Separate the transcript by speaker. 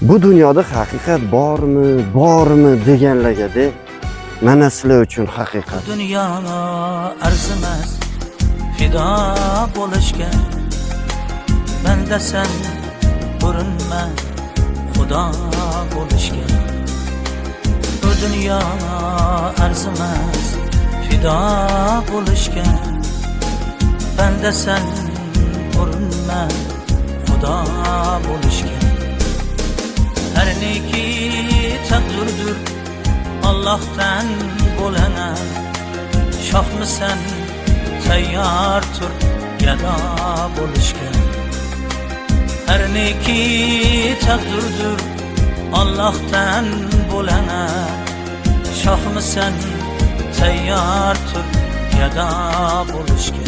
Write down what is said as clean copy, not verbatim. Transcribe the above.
Speaker 1: Bu dunyoda haqiqat bormi deganlarga mana sizlar uchun haqiqat.
Speaker 2: Dünya arzimas fido bo'lishga, banda sen urinma xudo bo'lishga. Bu dunyo arzimas fido bo'lishga, banda sen urinma xudo bo'lishga. Her neki takdirdir Allah'tan bo'lana, shohmisan tayyor tur gado bo'lishga. Her neki takdirdir Allah'tan bo'lana, shohmisan tayyor tur gado bo'lishga.